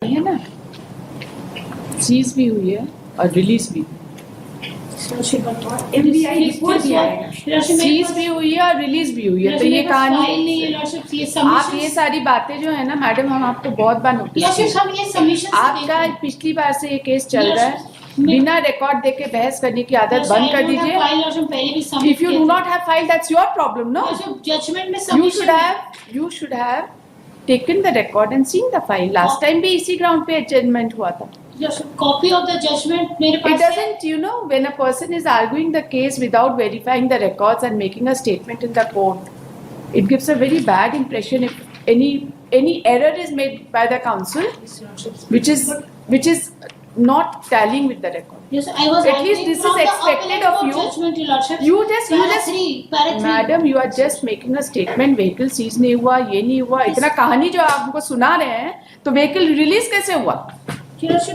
है ना, सीज भी हुई है और रिलीज भी सीज भी हुई है और रिलीज भी हुई है। तो ये कहानी आप ये सारी बातें जो है ना मैडम, हम आपको बहुत बार नोटिस आपका पिछली बार से ये केस चल रहा है। बिना रिकॉर्ड देके बहस करने की आदत बंद कर दीजिए। If you do not have file that's your problem, no. You should have taken the record and seen the file. Last time भी इसी ground पे adjournment हुआ था. Yes, copy of the judgment मेरे पास. It doesn't, you know, when a person is arguing the case without verifying the records and making a statement in the court, it gives a very bad impression if any error is made by the counsel, which is not tallying with the record. Yes, I was. At least this is expected of you. You just, madam, you are just making a statement. Vehicle seize नहीं हुआ, ये नहीं हुआ, इतना कहानी जो आप हमको सुना रहे हैं, तो vehicle release कैसे हुआ?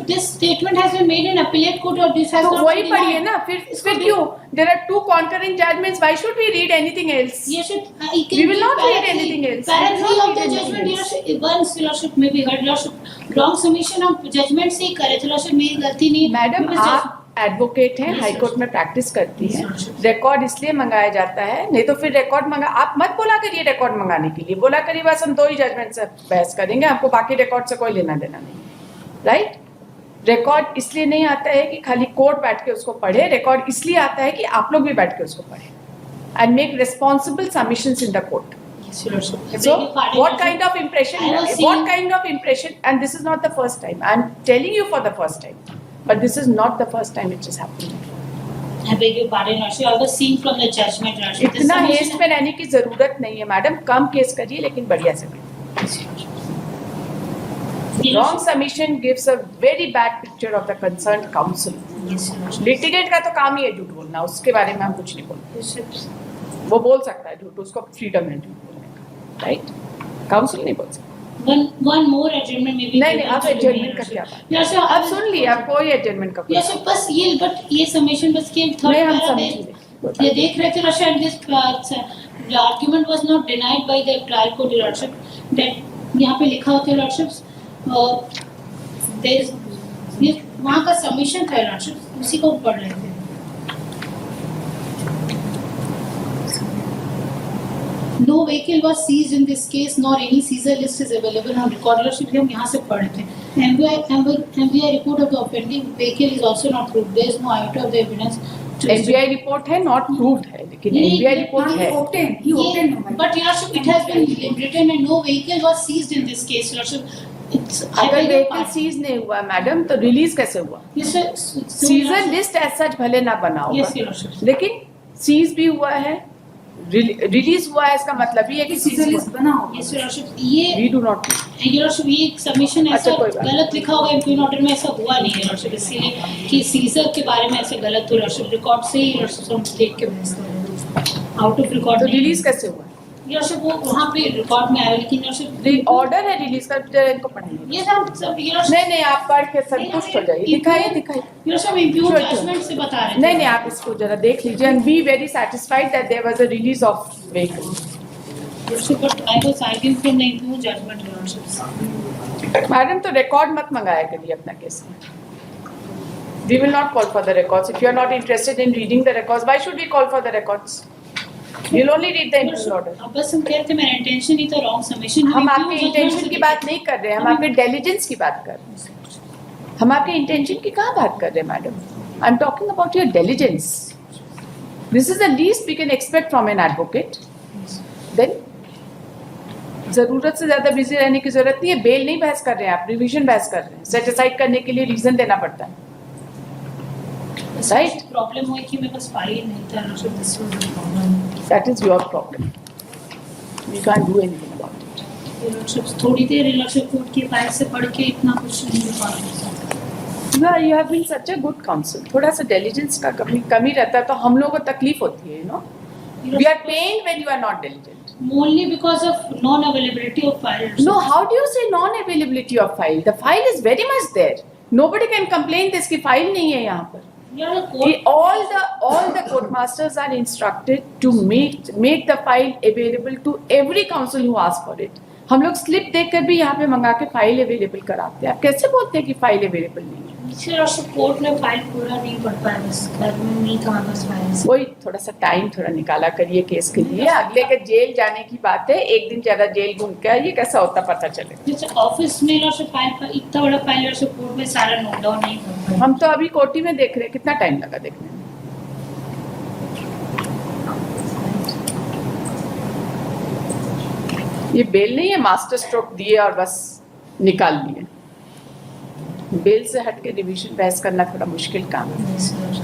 This statement has been made in appellate court or this has तो not वही been पढ़िए ना, फिर क्यों? There are two concurring judgments. Why should we read anything else? Yes, we will not read anything else. Para 3 of the judgment, Lordship, once Lordship may be heard, Lordship, wrong submission of judgment से ही करे थे, Lordship, मेरी गलती नहीं. Madam, आप advocate हैं, high court में practice करती हैं. रिकॉर्ड इसलिए मंगाया जाता है, नहीं तो फिर रिकॉर्ड आप मत बोला करिए रिकॉर्ड मंगाने के लिए. बोला करिए बस हम 2 ही जजमेंट से बहस करेंगे, आपको बाकी रिकॉर्ड से कोई लेना देना नहीं. राइट? रिकॉर्ड इसलिए नहीं आता है कि खाली कोर्ट बैठ के उसको पढ़े. रिकॉर्ड इसलिए आता है कि आप लोग भी बैठ के उसको पढ़े and make responsible submissions in the court. So what kind of impression, and this is not the first time, I'm telling you for the first time, but this is not the first time it is happening. I beg your pardon, Lordship, I was seeing from the judgment, Lordship. इतना haste में रहने की जरूरत नहीं है madam. कम case करिए लेकिन बढ़िया से करिए. Wrong submission gives a very bad picture of the concerned counsel. Litigant का तो काम ही है झूठ बोलना, उसके बारे में हम कुछ नहीं बोलते. वो बोल सकता है झूठ, उसको फ्रीडम है झूठ बोलने का, राइट? काउंसिल नहीं बोल सकता. One more adjournment maybe. नहीं, अब एडजमेंट का क्या बात? Yes, अब सुन लिया, अब कोई एडजमेंट का. Yes, बस ये सबमिशन बस के थर्ड नहीं, हम समझ ये देख रहे थे Lordship, and this the argument was not denied by the trial court, Lordship. That यहाँ पे लिखा होता है Lordship, there is ये वहाँ का सबमिशन था Lordship, उसी को पढ़ रहे थे. No vehicle was seized in this case, nor any seizure list is available on record. Lordship, हम यहाँ से पढ़ रहे थे. MBI report of the offending vehicle is also not proved. There is no iota of the evidence. MBI report है, not proved है, लेकिन MBI report है. He obtained. But Lordship, it has been written and no vehicle was seized in this case, Lordship. अगर vehicle seize नहीं हुआ madam, तो release कैसे हुआ? सीजर लिस्ट एज सच भले ना बना होगा, लेकिन सीज भी हुआ है, रिलीज हुआ है, इसका मतलब ये है कि सीजर लिस्ट बना होगा. ये वी डू नॉट. ये सबमिशन ऐसा गलत लिखा होगा एमपी ऑर्डर में, ऐसा हुआ नहीं है Lordship, इसीलिए कि सीजर के बारे में ऐसे गलत हो Lordship. रिकॉर्ड से ही Lordship हम देख के बहस कर रहे हैं. आउट ऑफ रिकॉर्ड तो रिलीज कैसे हुआ? Lordship वो वहाँ पे रिकॉर्ड में आया, लेकिन Lordship ऑर्डर है रिलीज का, इनको पढ़ेंगे. ये सब नहीं, आप पढ़ के संतुष्ट हो जाइए. दिखाइए. Lordship इम्प्यूट जजमेंट से बता रहे हैं. नहीं, आप इसको जरा देख लीजिए and be very satisfied that there was a release of vehicle. But I was arguing from the impugned judgment, Lordship. Madam, तो रिकॉर्ड मत मंगाया करिए अपना केस में. We will not call for the records. If you are not interested in reading the records, why should we call for the records? We'll only read the impugned order. अब बस हम कहते हैं मेरा इंटेंशन ही तो wrong submission. हम आपके intention की बात नहीं कर रहे हैं, हम आपके डिलीजेंस की बात कर रहे हैं. हम आपके इंटेंशन की कहाँ बात कर रहे हैं madam? I am talking about your diligence. This is the least we can expect from an advocate. Then जरूरत से ज्यादा बिजी रहने की जरूरत नहीं है. बेल नहीं बहस कर रहे हैं आप, रिवीजन बहस कर रहे हैं. सेट असाइड करने के लिए रीजन देना पड़ता है. राइट? प्रॉब्लम हुई कि मेरे पास फाइल नहीं था Lordship, this was the problem. That is your problem. We can't do anything about it. Lordship, थोड़ी देर Lordship कोर्ट की फाइल से पढ़ के इतना कुछ नहीं हो पाता. Yeah, you have been such a good counsel. थोड़ा सा diligence का कमी रहता है तो हम लोगों को तकलीफ होती है, you know. We are pained when you are not diligent. Only because of non-availability of file. No, how do you say non-availability of file? The file is very much there. Nobody can complain this कि file नहीं है यहाँ पर. All the court masters are instructed to make the file available to every counsel who asks for it. हम लोग slip देखकर भी यहाँ पे मंगा के फाइल अवेलेबल कराते हैं। आप कैसे बोलते हैं कि फाइल अवेलेबल नहीं है? सर और सपोर्ट में फाइल पूरा नहीं पढ़ पाया, बस घर में नहीं था बस फाइल। वही थोड़ा सा टाइम थोड़ा निकाला करिए केस के लिए। अगले के जेल जाने की बात है, एक दिन ज्यादा जेल घूम के आइए, कैसा होता पता चले। जैसे ऑफिस में और फाइल इतना बड़ा फाइल और सपोर्ट में सारा नोट डाउन नहीं कर पाए। हम तो अभी कोटी में देख रहे हैं, कितना टाइम लगा देखने में। ये बेल नहीं है मास्टर स्ट्रोक दिए और बस निकाल लिए। बेल से हट के रिवीजन बहस करना थोड़ा मुश्किल काम है,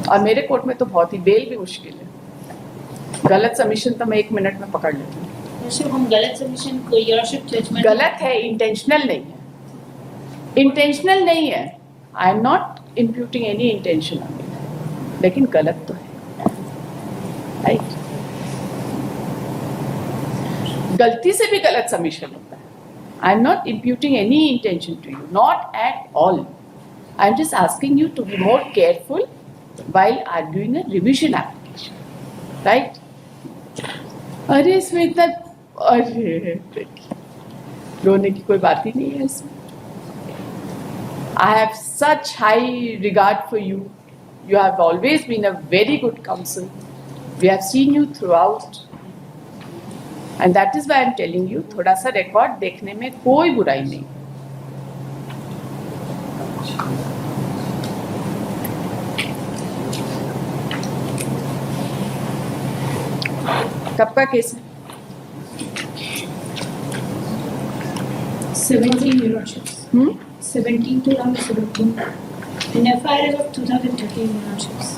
और मेरे कोर्ट में तो बहुत ही बेल भी मुश्किल है। गलत सबमिशन तो मैं 1 मिनट में पकड़ लेती हूँ। सर हम गलत सबमिशन को योरशिप जजमेंट गलत है, इंटेंशनल नहीं है, इंटेंशनल नहीं है। I am not imputing any intention on you, लेकिन गलत तो है, राइट? गलती से भी गलत सबमिशन होता है। I am not imputing any intention to you, not at all. I am just asking you to be more careful while arguing a revision application, right? अरे इसमें इतना, अरे रोने की कोई बात ही नहीं है इसमें। I have such high regard for you. You have always been a very good counsel. We have seen you throughout, and that is why I am telling you, थोड़ा सा रिकॉर्ड देखने में कोई बुराई नहीं। कब का केस है? 17 Euroships. 17 2017. An FIR of 2013 Euroships.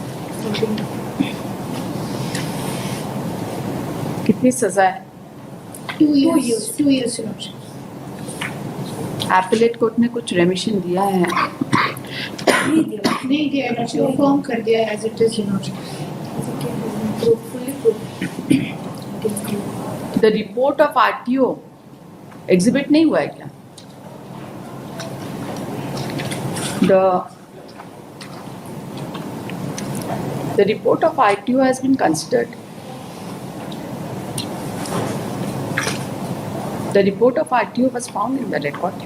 कितनी सजा है? 2 years. 2 years Euroships. Appellate court ने कुछ रेमिशन दिया है? नहीं दिया Euroships. फॉर्म कर दिया as it is Euroships. The report of RTO exhibit नहीं हुआ है क्या? The report of RTO has been considered. The report of RTO was found in the record.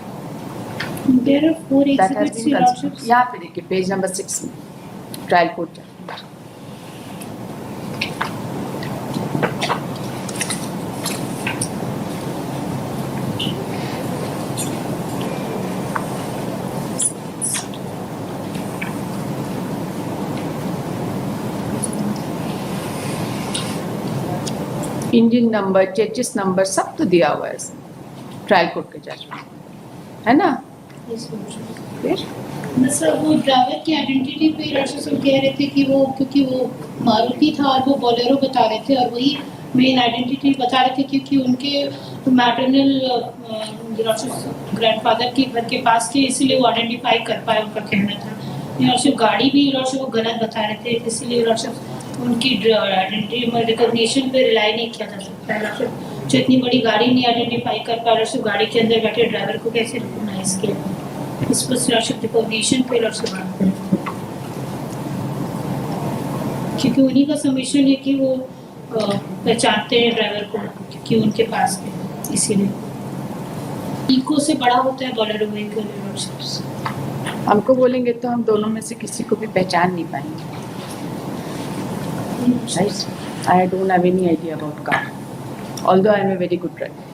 There are 4 That has exhibits been considered. Euroships. यहाँ पे देखिए page number 6 में trial court. Engine number, chassis number सब तो दिया हुआ है इसमें ट्रायल कोर्ट के जजमेंट, है ना? Yes, Euroships. फिर सर वो ड्राइवर की आइडेंटिटी पे Euroships कह रहे थे कि वो क्योंकि वो मारुति था और वो बोलेरो बता रहे थे, और वही मेन आइडेंटिटी बता रहे थे क्योंकि उनके मैटरनल Euroships ग्रैंडफादर के घर के पास थे, इसीलिए वो आइडेंटिफाई कर पाए, उनका कहना था। Euroships गाड़ी भी Euroships वो गलत बता रहे थे, इसीलिए Euroships उनकी आइडेंटिटी में रिकॉग्निशन पे रिलाई नहीं किया जा सकता। Euroships जो इतनी बड़ी गाड़ी नहीं आइडेंटिफाई कर पा, Euroships गाड़ी के अंदर बैठे ड्राइवर को कैसे रिकॉग्नाइज किया? इस पर Euroships रिकॉग्निशन पे Euroships बात करें, क्योंकि उन्हीं का सबमिशन है कि वो पहचानते हैं ड्राइवर को क्योंकि उनके पास है, इसीलिए इको से बड़ा होता है बोलेरो व्हीकल Euroships। हमको बोलेंगे तो हम दोनों में से किसी को भी पहचान नहीं पाएंगे, right? I don't have any idea about car, although I am a very good driver.